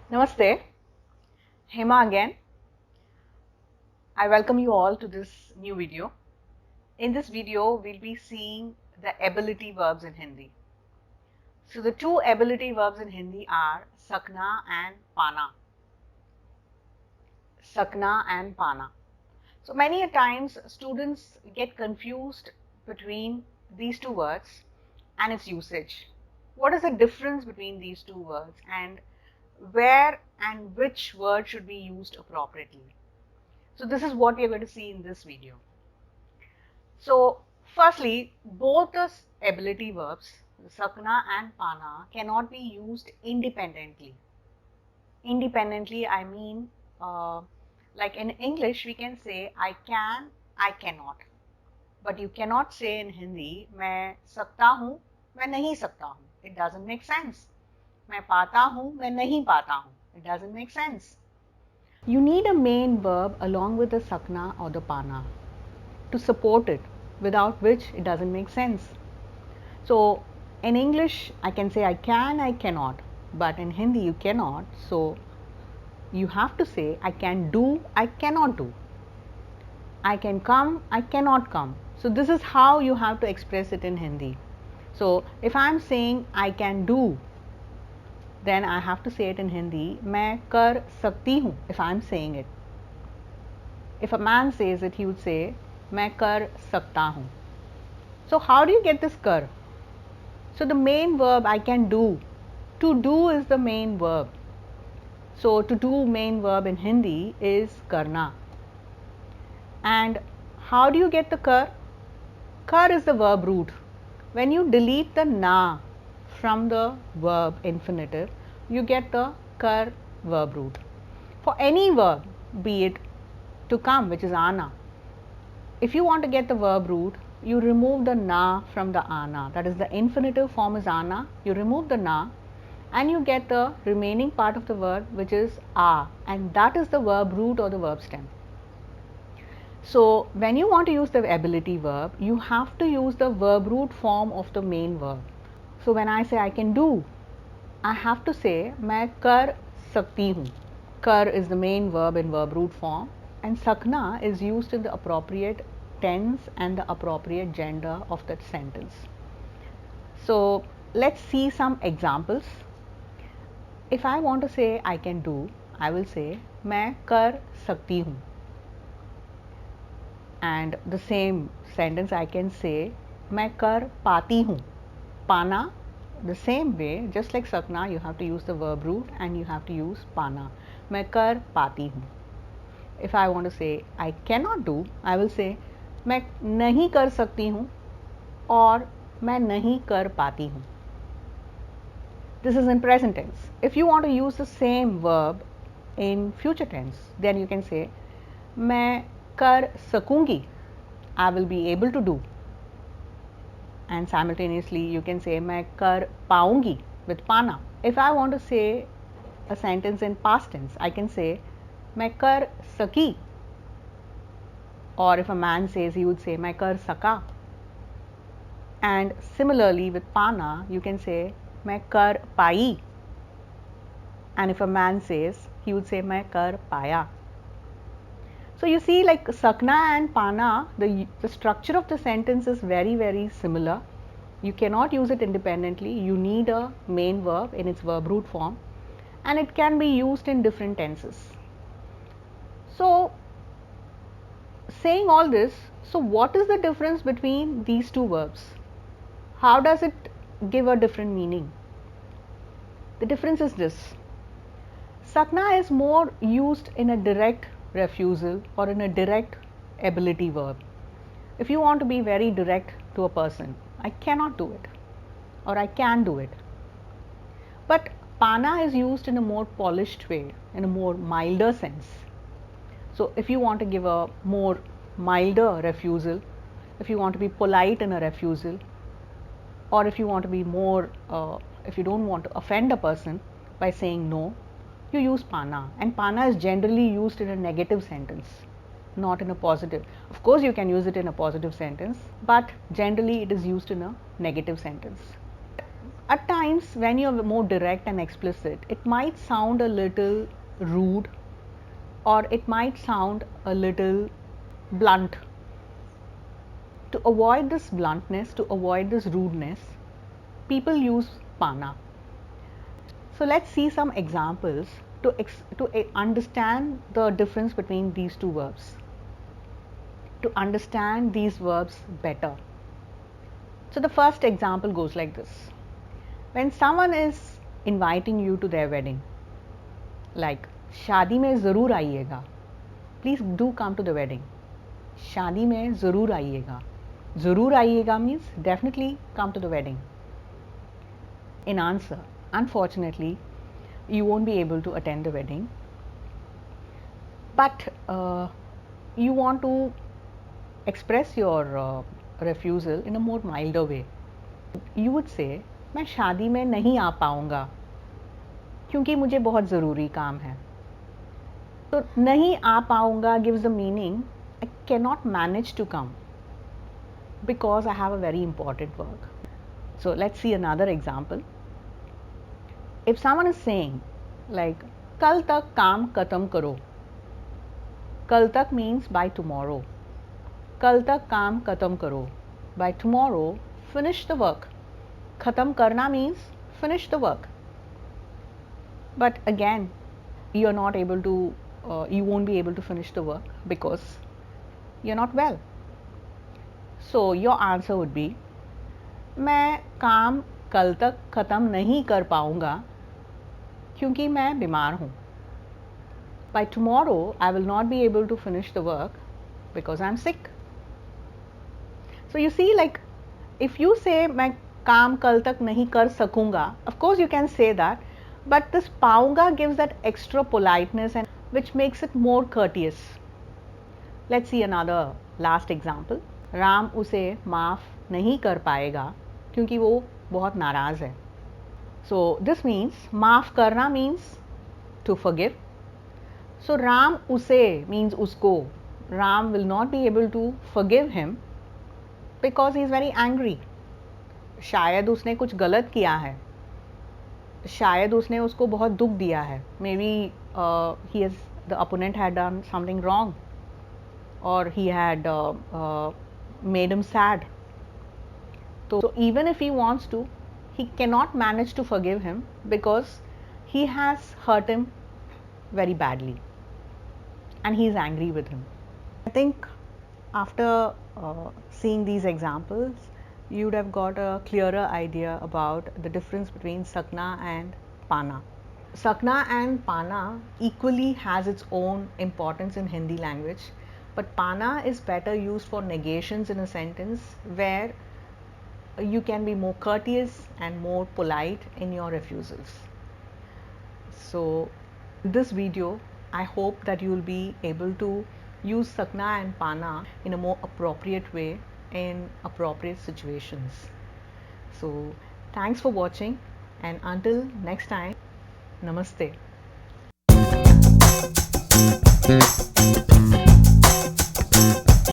Namaste, Hema again. I welcome you all to this new video. In this video, we'll be seeing the ability verbs in Hindi. So the two ability verbs in Hindi are sakna and pana. Sakna and pana. So many a times students get confused between these two words and its usage. What is the difference between these two words and where and which word should be used appropriately? So this is what we are going to see in this video. So firstly, both the ability verbs, sakna and pana, cannot be used independently. Independently, I mean, like in English, we can say I can, I cannot. But you cannot say in Hindi, मैं सकता हूँ, मैं नहीं सकता हूँ. It doesn't make sense. मैं पाता हूँ, मैं नहीं पाता हूँ. It doesn't make sense. You need a main verb along with the sakna or the pana to support it, without which it doesn't make sense. So in English, I can say I can, I cannot, but in Hindi you cannot. So you have to say I can do, I cannot do. I can come, I cannot come. So this is how you have to express it in Hindi. So if I am saying I can do, then I have to say it in Hindi, मैं कर सकती हूँ, if I am saying it. If a man says it, he would say, मैं कर सकता हूँ. So how do you get this कर? So the main verb I can do. To do is the main verb. So to do main verb in Hindi is karna. And how do you get the kar? Kar is the verb root. When you delete the na from the verb infinitive, you get the kar verb root. For any verb, be it to come, which is ana, if you want to get the verb root, you remove the na from the ana. That is, the infinitive form is ana. You remove the na and you get the remaining part of the verb, which is a, and that is the verb root or the verb stem. So when you want to use the ability verb, you have to use the verb root form of the main verb. So when I say I can do, I have to say मैं कर सकती हूँ. Kar is the main verb in verb root form, and sakna is used in the appropriate tense and the appropriate gender of that sentence. So let's see some examples. If I want to say I can do, I will say मैं कर सकती हूँ. And the same sentence I can say मैं कर पाती हूँ. Pana, the same way, just like sakna, you have to use the verb root and you have to use pana. मैं कर पाती हूँ. If I want to say I cannot do, I will say मैं नहीं कर सकती हूँ और मैं नहीं कर पाती हूँ. This is in present tense. If you want to use the same verb in future tense, then you can say मैं कर सकूँगी. I will be able to do. And simultaneously you can say मैं कर पाऊँगी with pana. If I want to say a sentence in past tense, I can say मैं कर सकी. Or if a man says, he would say मैं कर सका. And similarly with pana, you can say मैं कर पाई. And if a man says, he would say मैं कर पाया. So you see, like sakna and pana, the structure of the sentence is very similar. You cannot use it independently. You need a main verb in its verb root form, and it can be used in different tenses. So saying all this, so what is the difference between these two verbs? How does it give a different meaning? The difference is this: sakna is more used in a direct refusal or in a direct ability verb. If you want to be very direct to a person, I cannot do it or I can do it. But Pana is used in a more polished way, in a more milder sense. So if you want to give a more milder refusal, if you want to be polite in a refusal, or if you want to be more, if you don't want to offend a person by saying no, you use pana. And pana is generally used in a negative sentence, not in a positive. Of course, you can use it in a positive sentence, but generally it is used in a negative sentence. At times, when you're more direct and explicit, it might sound a little rude, or it might sound a little blunt. To avoid this bluntness, to avoid this rudeness, people use pana. So let's see some examples to understand the difference between these two verbs, to understand these verbs better. So the first example goes like this. When someone is inviting you to their wedding, like शादी में ज़रूर आइएगा, please do come to the wedding. शादी में ज़रूर आइएगा. ज़रूर आइएगा means definitely come to the wedding. In answer, unfortunately, you won't be able to attend the wedding, but you want to express your refusal in a more milder way. You would say, मैं शादी में नहीं आ पाऊँगा क्योंकि मुझे बहुत ज़रूरी काम है. तो नहीं आ पाऊँगा gives the meaning I cannot manage to come because I have a very important work. So let's see another example. If someone is saying like कल तक काम खत्म करो, कल तक means by tomorrow. कल तक काम खत्म करो. By tomorrow, finish the work. खत्म करना means finish the work. But again, you are not able to, you won't be able to finish the work because you're not well. So your answer would be, मैं काम कल तक खत्म नहीं कर पाऊँगा क्योंकि मैं बीमार हूँ. By tomorrow, I will not be able to finish the work because I'm sick. So you see, like, if you say मैं काम कल तक नहीं कर सकूँगा, of course you can say that, but this पाऊँगा gives that extra politeness and which makes it more courteous. Let's see another last example. Ram उसे माफ़ नहीं कर पाएगा क्योंकि वो बहुत नाराज़ है. So this means माफ़ करना means to forgive. So Ram उसे means उसको. Ram will not be able to forgive him because he is very angry. शायद उसने कुछ गलत किया है, शायद उसने उसको बहुत दुख दिया है. Maybe the opponent had done something wrong, or he had made him sad. So even if he wants to, he cannot manage to forgive him because he has hurt him very badly and he is angry with him. I think after seeing these examples, you would have got a clearer idea about the difference between sakna and pana. Sakna and pana equally has its own importance in Hindi language, but pana is better used for negations in a sentence where you can be more courteous and more polite in your refusals. So in this video, I hope that you will be able to use sakna and pana in a more appropriate way in appropriate situations. So thanks for watching, and until next time, namaste.